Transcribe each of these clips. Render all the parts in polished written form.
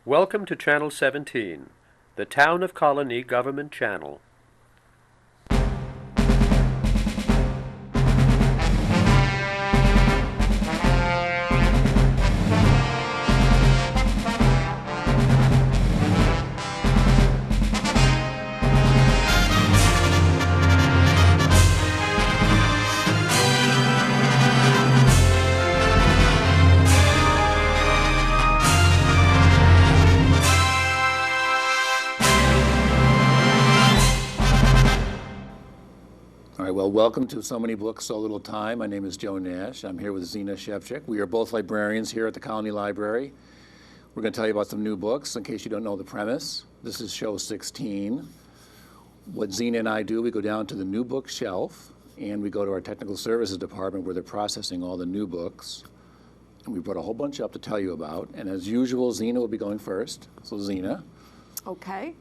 Welcome to Channel 17, the Town of Colonie Government Channel. All right, well, welcome to So Many Books, So Little Time. My name is Joe Nash. I'm here with Zina, Shevchik. We are both librarians here at the Colonie Library. We're going to tell you about some new books in case you don't know the premise. This is show 16. What Zina and I do, we go down to the new book shelf and we go to our technical services department where they're processing all the new books. And we brought a whole bunch up to tell you about. And as usual, Zina will be going first. So Zina. Okay.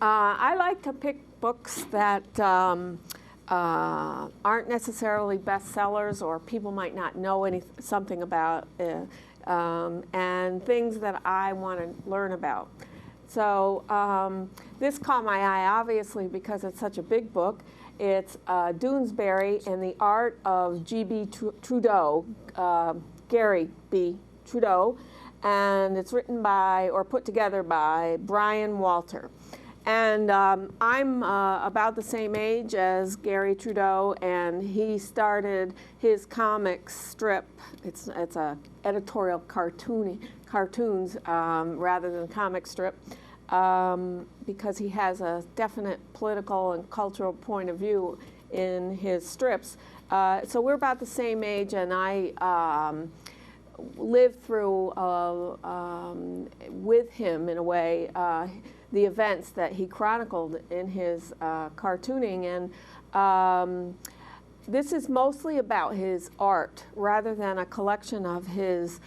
I like to pick books that aren't necessarily bestsellers or people might not know something about, and things that I want to learn about. So this caught my eye obviously because it's such a big book. It's Dunesbury and the Art of GB Trudeau, Gary B. Trudeau, and it's written by or put together by Brian Walter. And I'm about the same age as Gary Trudeau, and he started his comic strip. It's a editorial cartoons rather than comic strip, because he has a definite political and cultural point of view in his strips. So we're about the same age, and I lived through with him in a way the events that he chronicled in his cartooning, and this is mostly about his art rather than a collection of his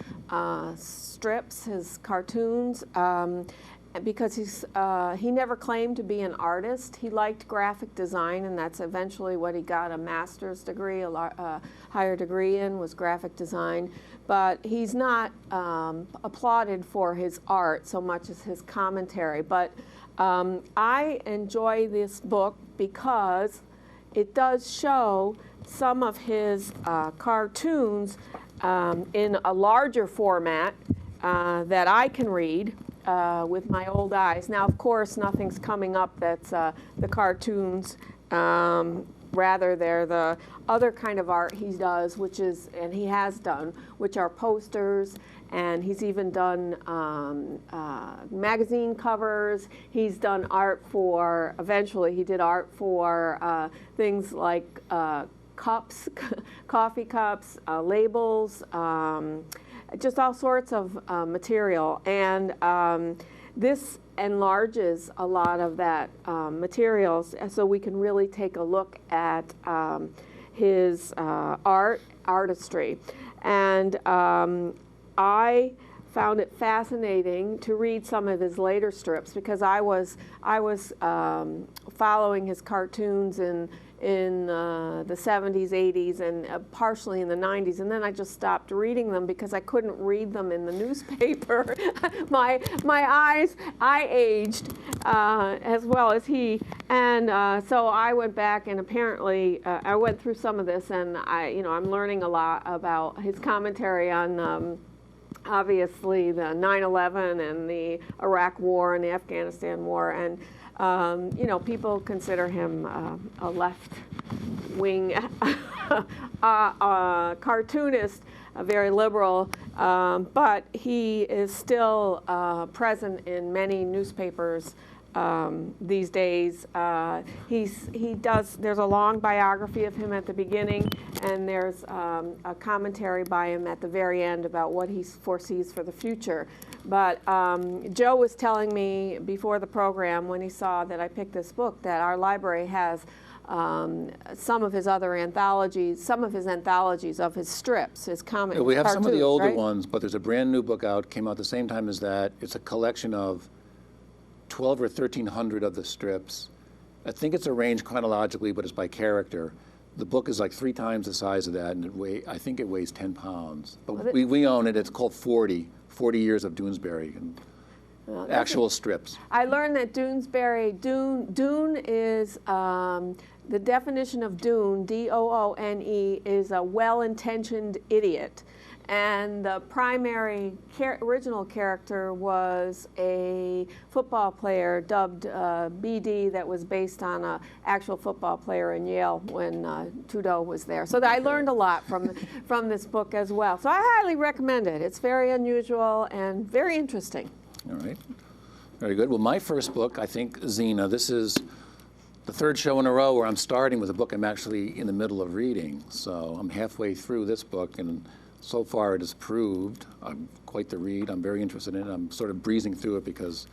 strips, his cartoons, because he never claimed to be an artist. He liked graphic design, and that's eventually what he got a master's degree, a higher degree in, was graphic design. But he's not applauded for his art so much as his commentary. But I enjoy this book because it does show some of his cartoons in a larger format that I can read with my old eyes. Now, of course, nothing's coming up that's the cartoons. Rather, they're the other kind of art he does, which is, and he has done, which are posters, and he's even done magazine covers. He's done art for, eventually he did art for things like cups, coffee cups, labels, just all sorts of material. And this enlarges a lot of that materials, so we can really take a look at his artistry. And I found it fascinating to read some of his later strips because I was following his cartoons in the 70s, 80s, and partially in the 90s, and then I just stopped reading them because I couldn't read them in the newspaper. my eyes, I aged as well as he, and so I went back and apparently I went through some of this, and I'm learning a lot about his commentary on obviously the 9/11 and the Iraq War and the Afghanistan War, and people consider him a left-wing cartoonist, very liberal, but he is still present in many newspapers these days. There's a long biography of him at the beginning, and there's a commentary by him at the very end about what he foresees for the future. But Joe was telling me before the program, when he saw that I picked this book, that our library has some of his other anthologies, some of his anthologies of his strips, his comic Yeah, we have cartoons, some of the older right? ones, but there's a brand new book out, came out the same time as that. It's a collection of 12 or 1,300 of the strips. I think it's arranged chronologically, but it's by character. The book is like 3 times the size of that, and I think it weighs 10 pounds. But we own it. It's called 40 Years of Dunesbury. And actual strips. I learned that Dunesbury, Dune is, the definition of Dune, D-O-O-N-E, is a well-intentioned idiot. And the primary original character was a football player dubbed BD that was based on an actual football player in Yale when Trudeau was there. So I learned a lot from this book as well. So I highly recommend it. It's very unusual and very interesting. All right. Very good. Well, my first book, I think, Zina, this is the third show in a row where I'm starting with a book I'm actually in the middle of reading. So I'm halfway through this book, and so far it has proved quite the read. I'm very interested in it. I'm sort of breezing through it because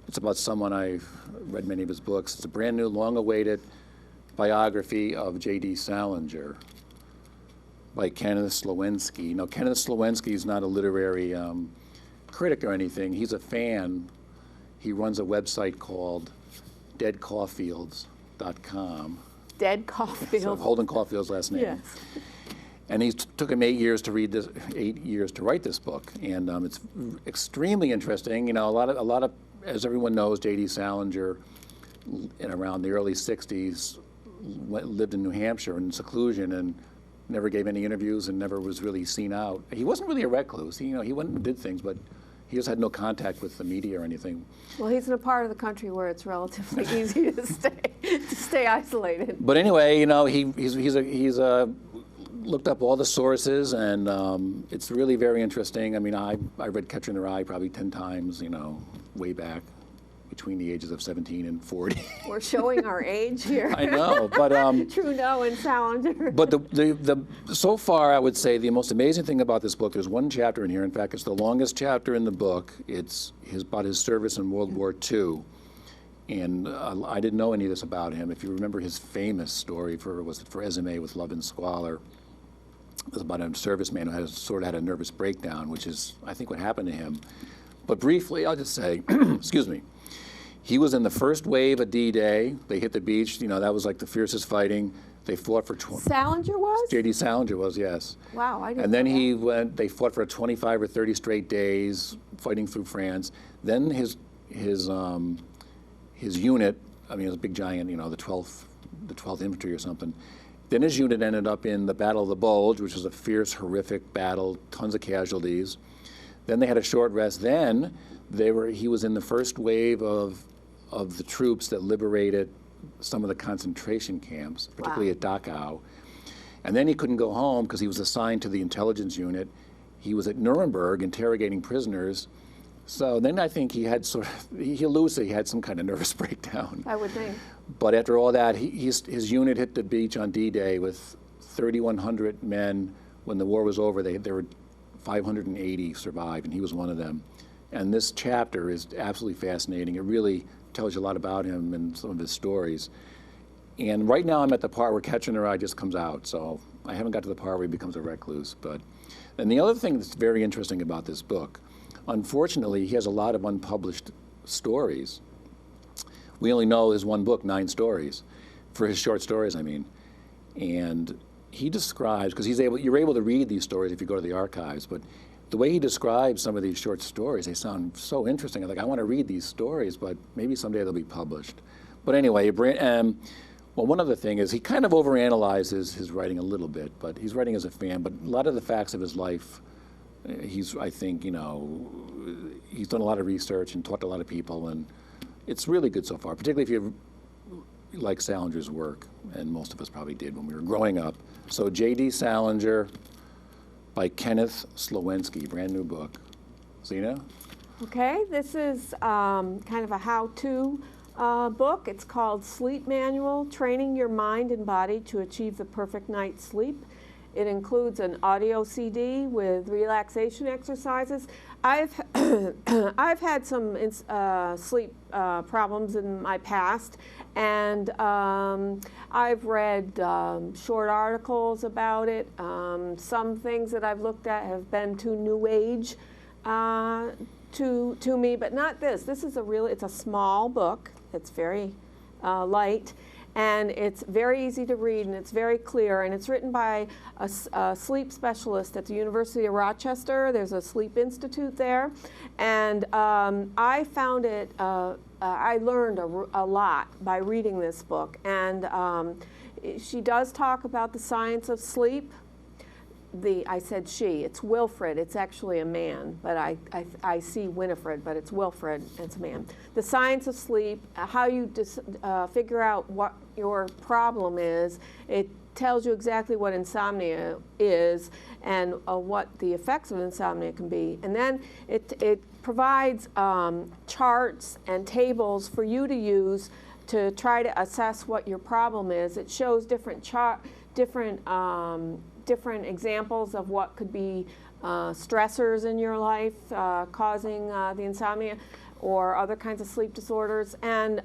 it's about someone I've read many of his books. It's a brand new, long-awaited biography of J.D. Salinger by Kenneth Slowensky. Now, Kenneth Slowensky is not a literary critic or anything. He's a fan. He runs a website called deadcaulfields.com. Dead Caulfield. So Holden Caulfield's last name. Yes. And he took him 8 years to read this, 8 years to write this book, and it's extremely interesting. You know, a lot of, as everyone knows, J.D. Salinger, in around the early '60s, lived in New Hampshire in seclusion and never gave any interviews and never was really seen out. He wasn't really a recluse. He went and did things, but he just had no contact with the media or anything. Well, he's in a part of the country where it's relatively easy to stay isolated. But anyway, he's looked up all the sources, and it's really very interesting. I mean, I read Catcher in the Rye probably 10 times, way back between the ages of 17 and 40. We're showing our age here. I know, but Trudeau and Salinger. But so far, I would say the most amazing thing about this book, there's one chapter in here. In fact, it's the longest chapter in the book. It's about his service in World War II. And I didn't know any of this about him. If you remember his famous story for Esme with Love and Squalor, it was about a serviceman who had a nervous breakdown, which is, I think, what happened to him. But briefly, I'll just say, excuse me, he was in the first wave of D-Day. They hit the beach. That was like the fiercest fighting. They fought for... Salinger was? J.D. Salinger was, yes. Wow, I didn't And then know they fought for 25 or 30 straight days, fighting through France. Then his unit, I mean, it was a big giant, the 12th Infantry or something. Then his unit ended up in the Battle of the Bulge, which was a fierce, horrific battle, tons of casualties. Then they had a short rest. Then he was in the first wave of the troops that liberated some of the concentration camps, particularly at Dachau. And then he couldn't go home because he was assigned to the intelligence unit. He was at Nuremberg interrogating prisoners. So then I think he had he had some kind of nervous breakdown. I would think. But after all that, his unit hit the beach on D-Day with 3,100 men. When the war was over, there were 580 survived, and he was one of them. And this chapter is absolutely fascinating. It really tells you a lot about him and some of his stories. And right now I'm at the part where Catcher in the Rye just comes out, so I haven't got to the part where he becomes a recluse. And the other thing that's very interesting about this book, unfortunately, he has a lot of unpublished stories. We only know his one book, 9 stories, for his short stories, I mean. And he describes, because you're able to read these stories if you go to the archives, but the way he describes some of these short stories, they sound so interesting. I'm like, I want to read these stories, but maybe someday they'll be published. But anyway, well, one other thing is he kind of overanalyzes his writing a little bit, but he's writing as a fan. But a lot of the facts of his life, I think, he's done a lot of research and talked to a lot of people, and it's really good so far, particularly if you like Salinger's work, and most of us probably did when we were growing up. So J.D. Salinger by Kenneth Slowensky, brand new book. Zina? Okay, this is kind of a how-to book. It's called Sleep Manual, Training Your Mind and Body to Achieve the Perfect Night's Sleep. It includes an audio CD with relaxation exercises. I've had some sleep problems in my past, and I've read short articles about it. Some things that I've looked at have been too new age to me, but not this. This is it's a small book. It's very light. And it's very easy to read, and it's very clear, and it's written by a sleep specialist at the University of Rochester. There's a sleep institute there, and I found it, I learned a lot by reading this book, and she does talk about the science of sleep. I said she, it's Wilfred, it's actually a man, but I see Winifred, but it's Wilfred, it's a man. The science of sleep, how you figure out what your problem is. It tells you exactly what insomnia is and what the effects of insomnia can be. And then it provides charts and tables for you to use to try to assess what your problem is. It shows different examples of what could be stressors in your life causing the insomnia or other kinds of sleep disorders. And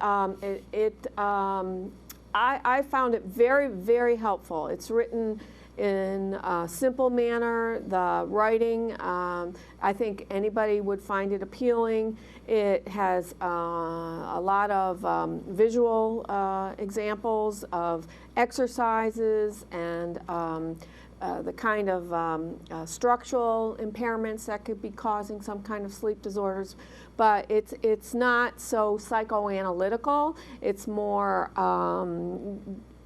I found it very, very helpful. It's written in a simple manner. The writing, I think anybody would find it appealing. It has a lot of visual examples of exercises and the kind of structural impairments that could be causing some kind of sleep disorders. But it's not so psychoanalytical. It's more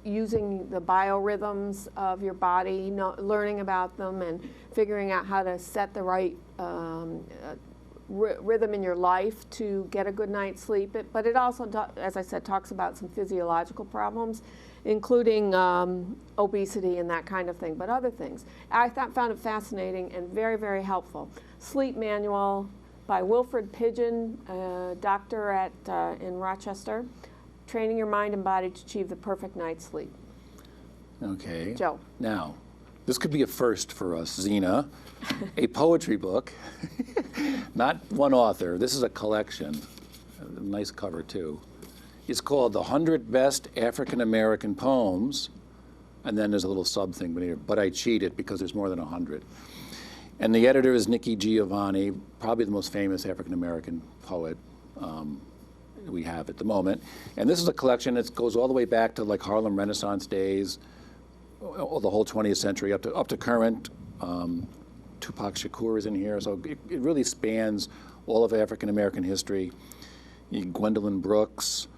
using the biorhythms of your body, learning about them and figuring out how to set the right rhythm in your life to get a good night's sleep. But it also, as I said, talks about some physiological problems, including obesity and that kind of thing, but other things. I found it fascinating and very, very helpful. Sleep Manual by Wilfred Pigeon, doctor in Rochester, Training Your Mind and Body to Achieve the Perfect Night's Sleep. Okay. Joe. Now, this could be a first for us, Zina. A poetry book, not one author. This is a collection. A nice cover, too. It's called The 100 Best African-American Poems, and then there's a little sub thing beneath, but I cheated because there's more than 100. And the editor is Nikki Giovanni, probably the most famous African-American poet we have at the moment. And this is a collection that goes all the way back to like Harlem Renaissance days, or the whole 20th century up to current. Tupac Shakur is in here, so it really spans all of African-American history. Gwendolyn Brooks,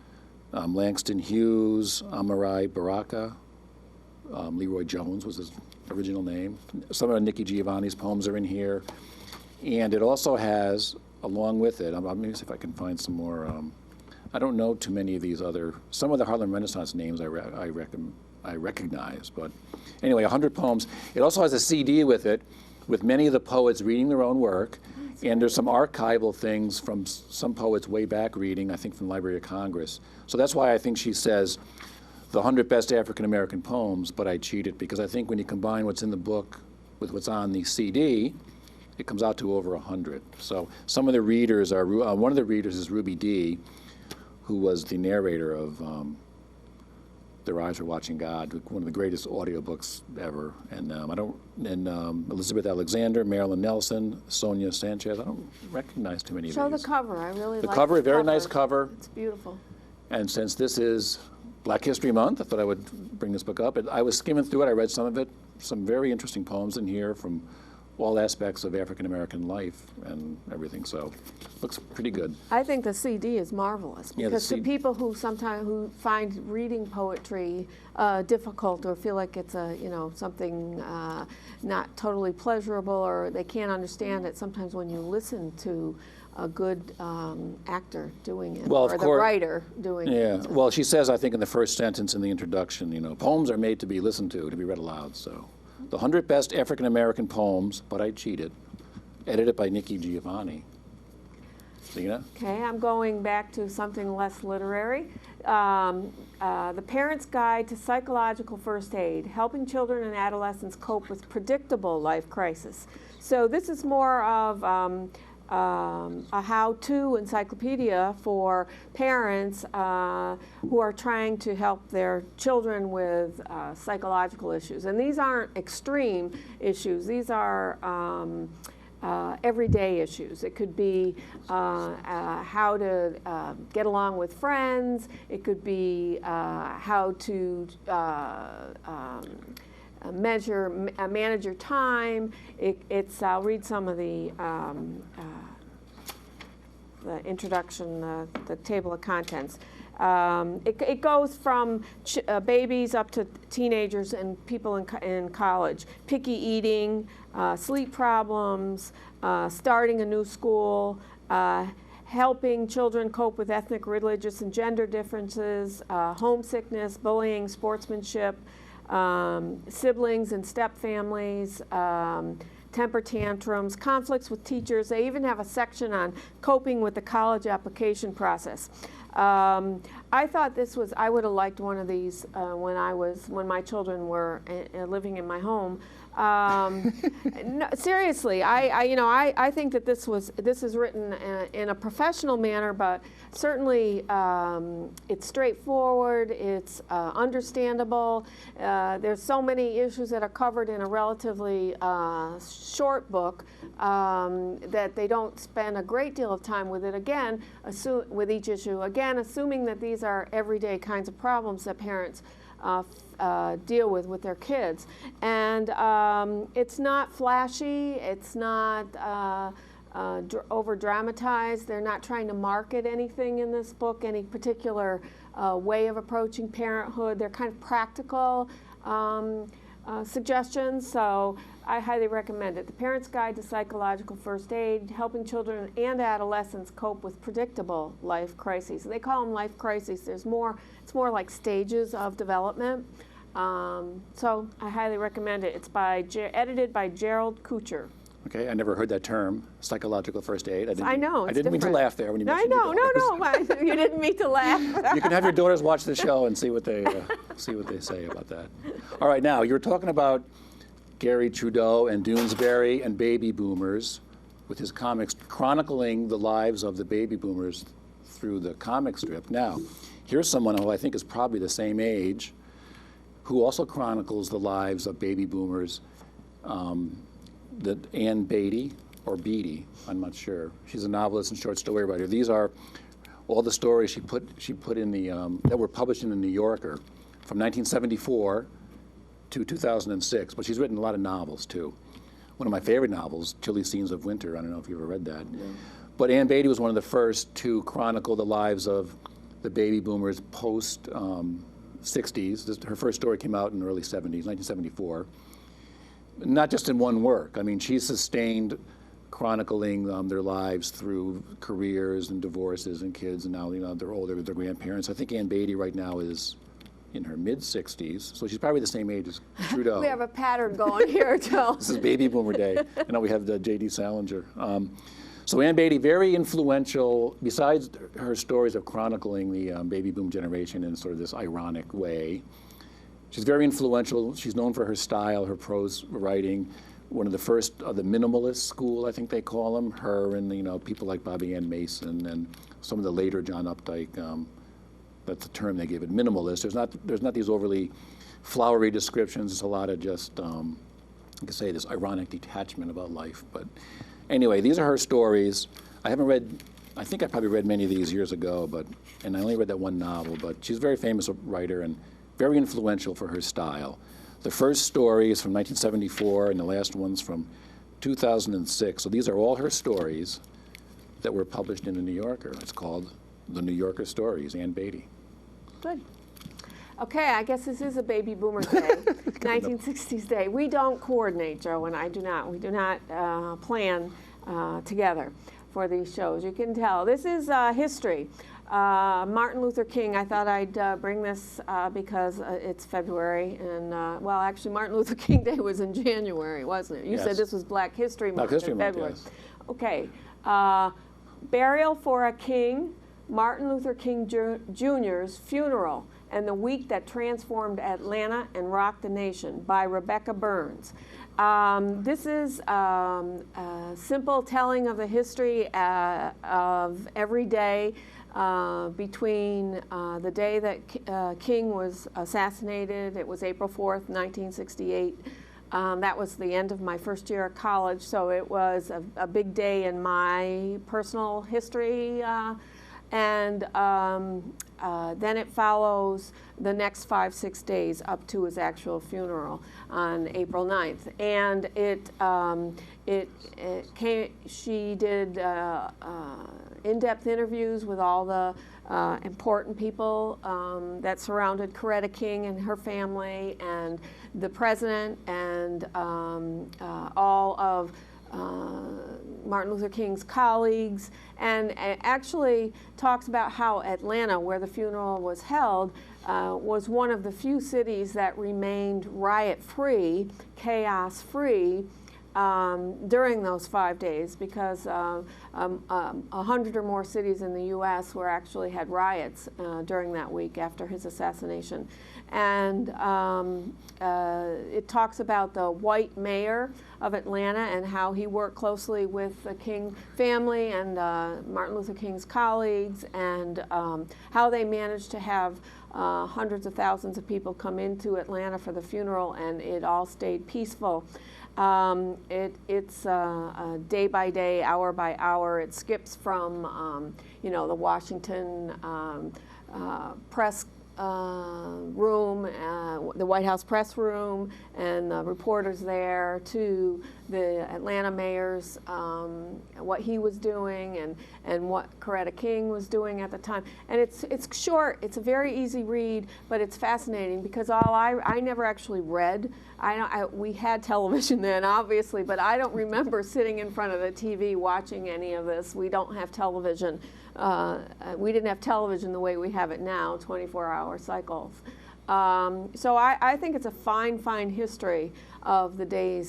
Langston Hughes, Amarai Baraka, Leroy Jones was his original name. Some of Nikki Giovanni's poems are in here. And it also has, along with it, let me see if I can find some more. I don't know too many of these some of the Harlem Renaissance names I recognize, but anyway, 100 poems. It also has a CD with it, with many of the poets reading their own work. And there's some archival things from some poets way back reading, I think from the Library of Congress. So that's why I think she says the 100 best African-American poems, but I cheated, because I think when you combine what's in the book with what's on the CD, it comes out to over 100. So some of the readers are, one of the readers is Ruby Dee, who was the narrator of Their Eyes Were Watching God, one of the greatest audiobooks ever. And Elizabeth Alexander, Marilyn Nelson, Sonia Sanchez. I don't recognize too many of these. Show the cover. I really like the cover. Very nice cover. It's beautiful. And since this is Black History Month, I thought I would bring this book up. I was skimming through it. I read some of it. Some very interesting poems in here from all aspects of African-American life and everything, so looks pretty good. I think the CD is marvelous, because yeah, to people who find reading poetry difficult or feel like it's something not totally pleasurable, or they can't understand it, sometimes when you listen to a good actor doing it, or the writer doing it. Yeah, well, she says, I think in the first sentence in the introduction, poems are made to be listened to be read aloud, so. The 100 Best African-American Poems, but I cheated. Edited by Nikki Giovanni. Zina? Okay, I'm going back to something less literary. The Parent's Guide to Psychological First Aid, Helping Children and Adolescents Cope with Predictable Life Crisis. So this is more of a how-to encyclopedia for parents who are trying to help their children with psychological issues. And these aren't extreme issues. These are everyday issues. It could be how to get along with friends. It could be how to manage your time. I'll read some of the introduction, the table of contents. It goes from babies up to teenagers and people in college. Picky eating, sleep problems, starting a new school, helping children cope with ethnic, religious, and gender differences, homesickness, bullying, sportsmanship, siblings and step families, temper tantrums, conflicts with teachers. They even have a section on coping with the college application process. I thought I would have liked one of these when my children were living in my home. No, seriously, I think that this is written in a professional manner, but certainly it's straightforward, it's understandable. There's so many issues that are covered in a relatively short book that they don't spend a great deal of time with it. Again, with each issue, again, assuming that these are everyday kinds of problems that parents deal with their kids. And it's not flashy, it's not over-dramatized. They're not trying to market anything in this book, any particular way of approaching parenthood. They're kind of practical suggestions, so I highly recommend it. The Parent's Guide to Psychological First Aid, helping children and adolescents cope with predictable life crises. They call them life crises. It's more like stages of development. So I highly recommend it. It's edited by Gerald Kuchar. Okay, I never heard that term, psychological first aid. I know, I didn't mean to laugh there when you mentioned No, you didn't mean to laugh. You can have your daughters watch the show and see what they say about that. All right, now, you were talking about Gary Trudeau and Dunesbury and baby boomers with his comics chronicling the lives of the baby boomers through the comic strip. Now, here's someone who I think is probably the same age who also chronicles the lives of baby boomers, Ann Beatty, or Beatty, I'm not sure. She's a novelist and short story writer. These are all the stories she put in the, that were published in the New Yorker from 1974 to 2006, but she's written a lot of novels too. One of my favorite novels, Chilly Scenes of Winter, I don't know if you ever read that. Yeah. But Ann Beatty was one of the first to chronicle the lives of the baby boomers post 60s. Her first story came out in the early 70s, 1974. Not just in one work. I mean, she sustained chronicling their lives through careers and divorces and kids, and now they're older with their grandparents. I think Ann Beatty right now is in her mid-60s, so she's probably the same age as Trudeau. We have a pattern going here, Joe. This is baby boomer day. And now we have the J.D. Salinger. So Ann Beatty, very influential, besides her stories of chronicling the baby boom generation in sort of this ironic way. She's very influential. She's known for her style, her prose writing. One of the first of the minimalist school, I think they call them. Her and people like Bobby Ann Mason and some of the later John Updike. That's the term they give it, minimalist. There's not these overly flowery descriptions. It's a lot of just, you could say, this ironic detachment about life. But anyway, these are her stories. I think I probably read many of these years ago, and I only read that one novel, but she's a very famous writer and very influential for her style. The first story is from 1974, and the last one's from 2006. So these are all her stories that were published in the New Yorker. It's called The New Yorker Stories, Ann Beatty. Good. Okay, I guess this is a baby boomer day, 1960s day. We don't coordinate, Joe, and I do not. We do not plan together for these shows. You can tell. This is history. Martin Luther King, I thought I'd bring this because it's February, and well, actually Martin Luther King Day was in January, wasn't it? You said this was Black History Month in February. Yes. Okay, Burial for a King, Martin Luther King Jr.'s Funeral, and the Week That Transformed Atlanta and Rocked the Nation by Rebecca Burns. This is a simple telling of the history of every day between the day that King was assassinated. It was April 4th, 1968, That was the end of my first year at college, so it was a big day in my personal history. And then it follows the next 5-6 days up to his actual funeral on April 9th. And she did in-depth interviews with all the important people that surrounded Coretta King and her family, and the president, and all of Martin Luther King's colleagues, and actually talks about how Atlanta, where the funeral was held, was one of the few cities that remained riot-free, chaos-free, during those 5 days, because 100 or more cities in the U.S. actually had riots during that week after his assassination. And it talks about the white mayor of Atlanta and how he worked closely with the King family and Martin Luther King's colleagues, and how they managed to have hundreds of thousands of people come into Atlanta for the funeral, and it all stayed peaceful. It's day by day, hour by hour. It skips from, the Washington press room, the White House press room, and the reporters there, to the Atlanta mayor's, what he was doing, and what Coretta King was doing at the time. And it's short. It's a very easy read, but it's fascinating, because I never actually read. We had television then, obviously, but I don't remember sitting in front of the TV watching any of this. We don't have television. We didn't have television the way we have it now, 24-hour cycles. So I think it's a fine history of the day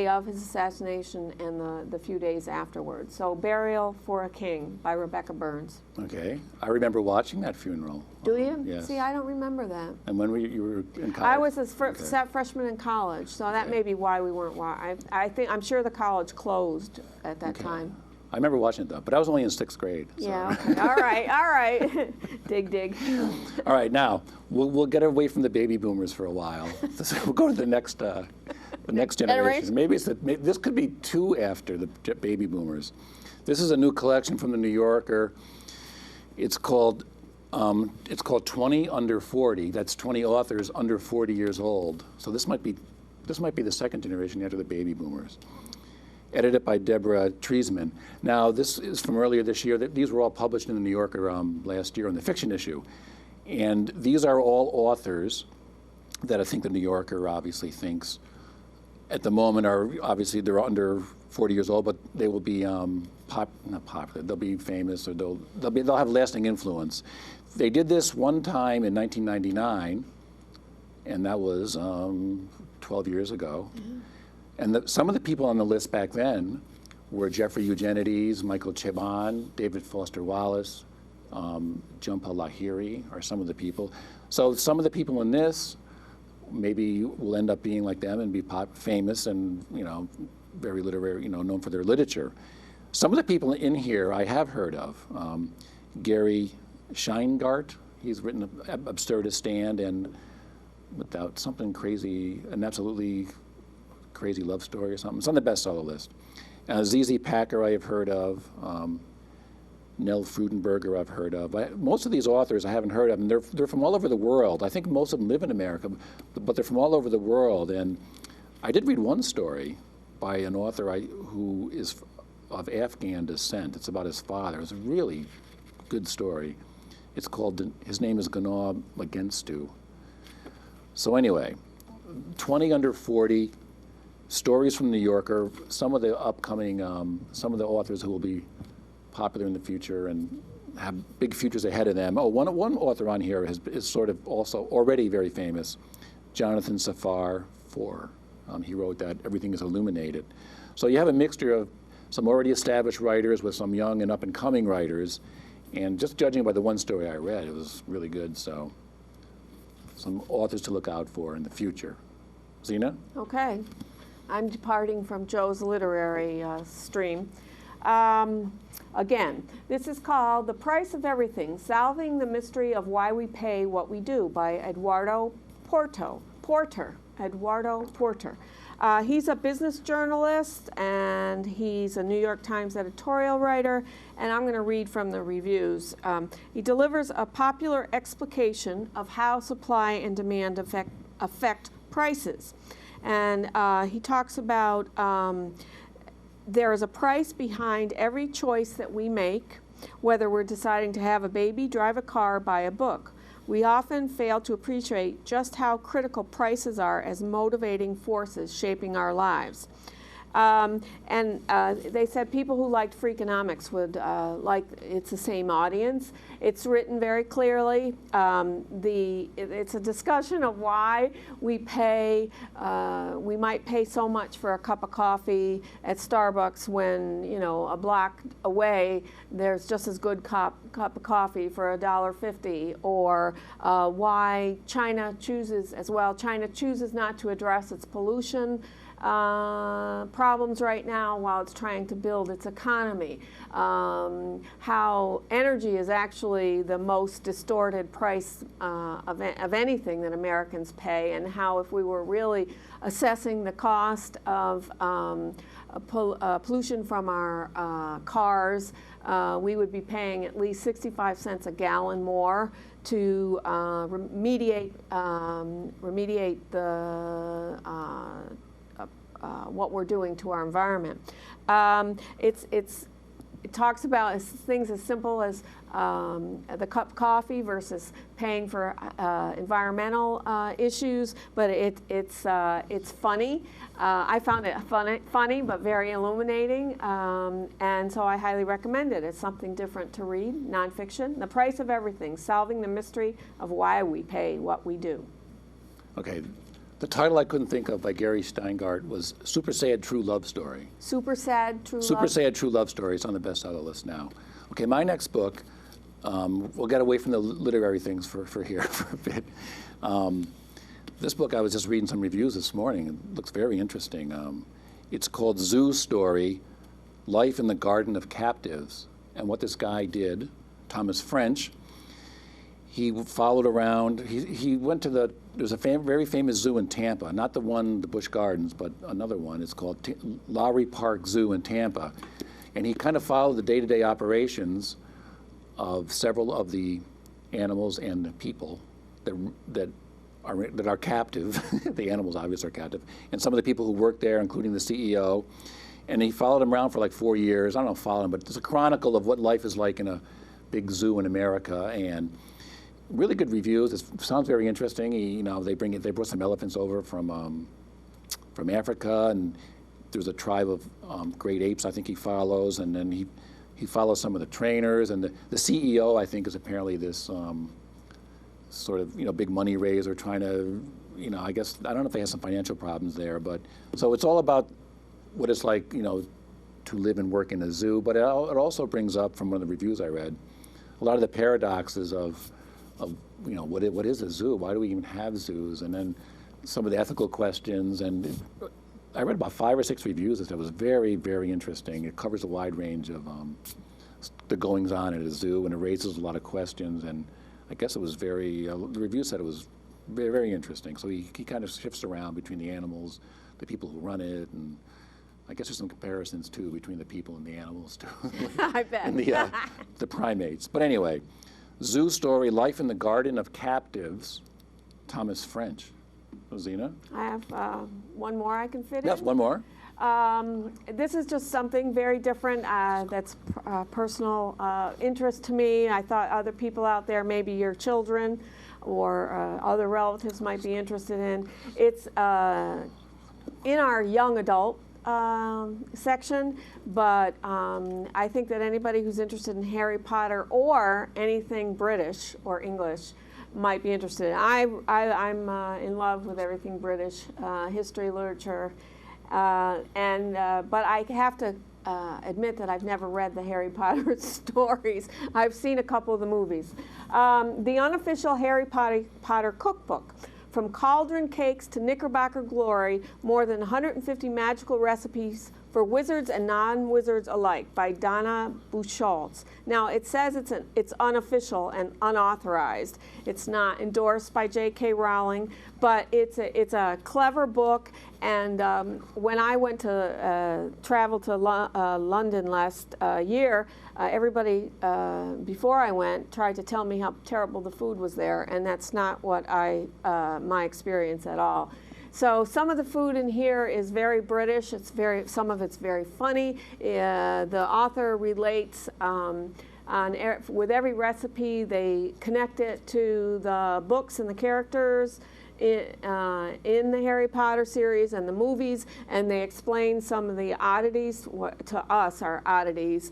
of his assassination and the few days afterwards. So, Burial for a King by Rebecca Burns. Okay. I remember watching that funeral. Do you? Yes. See, I don't remember that. And when you were in college? I was a freshman in college, so that may be why we weren't watching. I'm sure the college closed at that time. I remember watching it, though, but I was only in 6th grade. So. Yeah, okay. All right. Dig. All right, now, we'll get away from the baby boomers for a while. We'll go to the next generation. Maybe this could be 2 after the baby boomers. This is a new collection from the New Yorker. It's called 20 Under 40. That's 20 authors under 40 years old. So this might be the second generation after the baby boomers. Edited by Deborah Treisman. Now, this is from earlier this year. These were all published in the New Yorker last year on the fiction issue. And these are all authors that I think the New Yorker obviously thinks at the moment they're under 40 years old, but they will be not popular. They'll be famous, or they'll have lasting influence. They did this one time in 1999, and that was 12 years ago. Mm-hmm. And some of the people on the list back then were Jeffrey Eugenides, Michael Chabon, David Foster Wallace, Jhumpa Lahiri are some of the people. So some of the people in this maybe will end up being like them and be famous and very literary, known for their literature. Some of the people in here I have heard of. Gary Scheingart, he's written Absurdistan and Without Something Crazy, an absolutely crazy love story or something. It's on the bestseller list. ZZ Packer I have heard of. Nell Frudenberger I've heard of. Most of these authors I haven't heard of, and they're from all over the world. I think most of them live in America, but they're from all over the world. And I did read one story by an author who is of Afghan descent. It's about his father. It's a really good story. It's called, his name is Ganaw Magenstu. So anyway, 20 under 40, stories from the New Yorker, some of the upcoming, some of the authors who will be popular in the future and have big futures ahead of them. One author on here is sort of also already very famous, Jonathan Safar Foer. He wrote that Everything is Illuminated. So you have a mixture of some already established writers with some young and up-and-coming writers, and just judging by the one story I read, it was really good. So some authors to look out for in the future. Zina? Okay. I'm departing from Joe's literary stream. Again, this is called The Price of Everything, Solving the Mystery of Why We Pay What We Do by Eduardo Porto. Porter, Eduardo Porter. He's a business journalist, and he's a New York Times editorial writer, and I'm going to read from the reviews. He delivers a popular explication of how supply and demand affect prices. And he talks about there is a price behind every choice that we make, whether we're deciding to have a baby, drive a car, buy a book. We often fail to appreciate just how critical prices are as motivating forces shaping our lives. They said people who liked Freakonomics would like, it's the same audience. It's written very clearly. It's a discussion of why we might pay so much for a cup of coffee at Starbucks when, you know, a block away there's just as good cup of coffee for $1.50, or why China chooses not to address its pollution problems right now while it's trying to build its economy. How energy is actually the most distorted price of anything that Americans pay, and how if we were really assessing the cost of pollution from our cars, we would be paying at least 65 cents a gallon more to remediate the what we're doing to our environment. It talks about things as simple as the cup of coffee versus paying for environmental issues, but it's funny. I found it funny but very illuminating, and so I highly recommend it. It's something different to read, nonfiction. The Price of Everything, Solving the Mystery of Why We Pay What We Do. Okay. The title I couldn't think of by Gary Steingart was Super Sad True Love Story. Super Sad True Love? Super Sad True Love Story. It's on the bestseller list now. Okay, my next book, we'll get away from the literary things for here for a bit. This book, I was just reading some reviews this morning. It looks very interesting. It's called Zoo Story, Life in the Garden of Captives. And what this guy did, Thomas French, he followed around, he went to there's a very famous zoo in Tampa, not the one, the Busch Gardens, but another one. It's called Lowry Park Zoo in Tampa. And he kind of followed the day-to-day operations of several of the animals and the people that are captive. The animals obviously are captive. And some of the people who work there, including the CEO. And he followed them around for like 4 years. I don't know if followed him, but it's a chronicle of what life is like in a big zoo in America. And really good reviews. It sounds very interesting. They brought some elephants over from Africa, and there's a tribe of great apes I think he follows, and then he follows some of the trainers, and the CEO I think is apparently this sort of big money raiser trying to I guess I don't know if they have some financial problems there, but so it's all about what it's like to live and work in a zoo, but it also brings up, from one of the reviews I read, a lot of the paradoxes of what is a zoo? Why do we even have zoos? And then some of the ethical questions. And I read about 5 or 6 reviews that was very, very interesting. It covers a wide range of the goings on at a zoo, and it raises a lot of questions. And I guess it was the review said it was very, very interesting. So he kind of shifts around between the animals, the people who run it, and I guess there's some comparisons too between the people and the animals too. I bet. And the primates. But anyway, Zoo Story, Life in the Garden of Captives, Thomas French. Zina? I have one more I can fit in. Yes, one more. This is just something very different that's personal interest to me. I thought other people out there, maybe your children or other relatives might be interested in. It's in our young adult section, but I think that anybody who's interested in Harry Potter or anything British or English might be interested. I'm in love with everything British, history, literature, but I have to admit that I've never read the Harry Potter stories. I've seen a couple of the movies. The Unofficial Harry Potter Cookbook. From cauldron cakes to Knickerbocker glory, more than 150 magical recipes for Wizards and Non-Wizards Alike by Donna Buchholz. Now, it says it's unofficial and unauthorized. It's not endorsed by J.K. Rowling, but it's a clever book. And when I went to travel to London last year, everybody before I went tried to tell me how terrible the food was there, and that's not what my experience at all. So some of the food in here is very British. Some of it's very funny. The author relates with every recipe. They connect it to the books and the characters in the Harry Potter series and the movies, and they explain some of the oddities. What to us are oddities.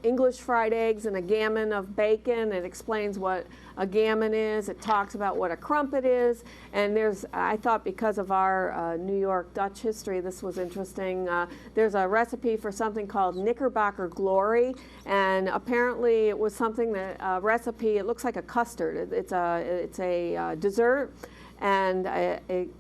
English fried eggs and a gammon of bacon. It explains what a gammon is. It talks about what a crumpet is. And I thought because of our New York Dutch history, this was interesting. There's a recipe for something called Knickerbocker Glory, and apparently it was something that recipe. It looks like a custard. It's a dessert, and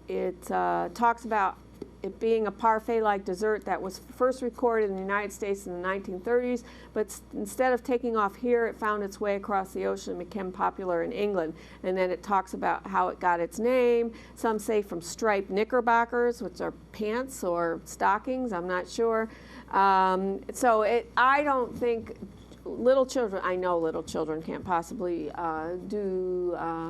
it talks about it being a parfait-like dessert that was first recorded in the United States in the 1930s, but instead of taking off here, it found its way across the ocean and became popular in England. And then it talks about how it got its name. Some say from striped knickerbockers, which are pants or stockings, I'm not sure. I don't think little children, I know little children can't possibly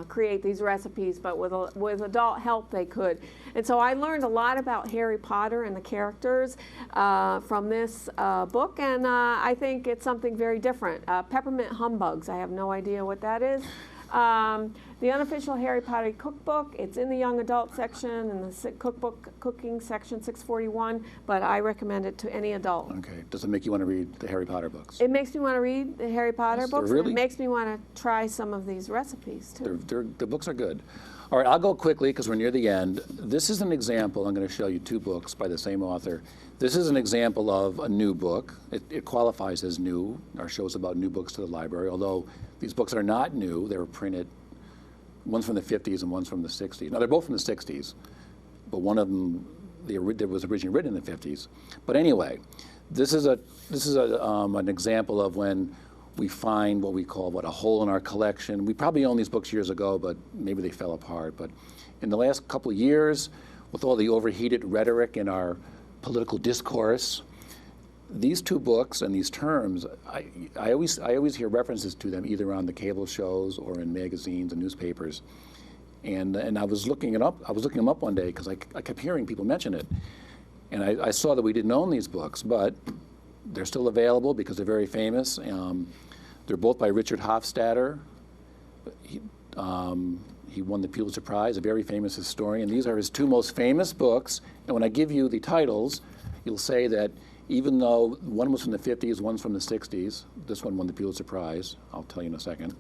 create these recipes, but with adult help they could. And so I learned a lot about Harry Potter and the characters from this book, and I think it's something very different. Peppermint humbugs, I have no idea what that is. The Unofficial Harry Potter Cookbook, it's in the young adult section and the cookbook cooking section 641, but I recommend it to any adult. Okay. Does it make you want to read the Harry Potter books? It makes me want to read the Harry Potter books. Really? And it makes me want to try some of these recipes too. The books are good. All right, I'll go quickly because we're near the end. This is an example. I'm going to show you two books by the same author. This is an example of a new book. It qualifies as new. Our show's about new books to the library, although these books are not new. They were printed, one's from the 50s and one's from the 60s. Now, they're both from the 60s, but one of them was originally written in the 50s. But anyway, this is an example of when we find what we call a hole in our collection. We probably owned these books years ago, but maybe they fell apart. But in the last couple of years, with all the overheated rhetoric in our political discourse, these two books and these terms, I always hear references to them either on the cable shows or in magazines and newspapers. And I was looking them up one day because I kept hearing people mention it. And I saw that we didn't own these books, but they're still available because they're very famous. They're both by Richard Hofstadter. He won the Pulitzer Prize, a very famous historian. These are his two most famous books. And when I give you the titles, you'll say that even though one was from the 50s, one's from the 60s, this one won the Pulitzer Prize. I'll tell you in a second.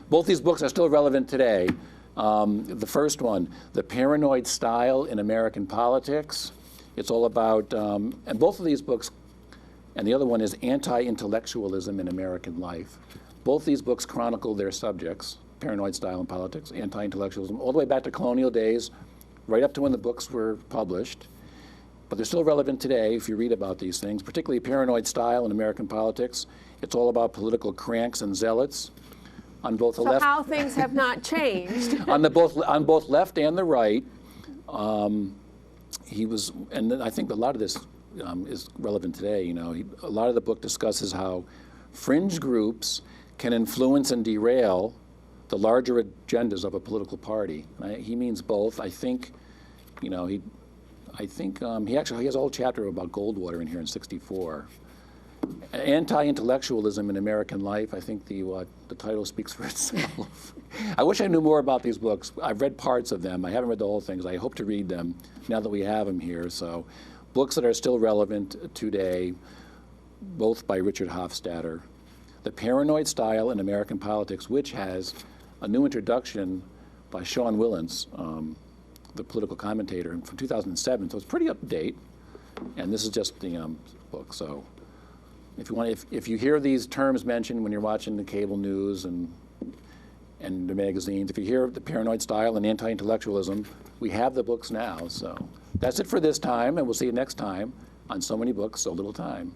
Both these books are still relevant today. The first one, The Paranoid Style in American Politics. It's all about, and both of these books, and the other one is Anti-Intellectualism in American Life. Both these books chronicle their subjects, Paranoid Style in Politics, Anti-Intellectualism, all the way back to colonial days, right up to when the books were published. But they're still relevant today if you read about these things, particularly Paranoid Style in American Politics. It's all about political cranks and zealots on both the left. So how things have not changed. on both left and the right. He was, and I think a lot of this is relevant today. You know, a lot of the book discusses how fringe groups can influence and derail the larger agendas of a political party. He means both. I think, you know, he actually has a whole chapter about Goldwater in here in '64. Anti-Intellectualism in American Life. I think the title speaks for itself. I wish I knew more about these books. I've read parts of them. I haven't read the whole thing, because I hope to read them now that we have them here. So, books that are still relevant today, both by Richard Hofstadter. The Paranoid Style in American Politics, which has a new introduction by Sean Willents, the political commentator, from 2007. So it's pretty up to date. And this is just the book. So if you hear these terms mentioned when you're watching the cable news and the magazines, if you hear the Paranoid Style and Anti-Intellectualism, we have the books now. So that's it for this time, and we'll see you next time on So Many Books, So Little Time.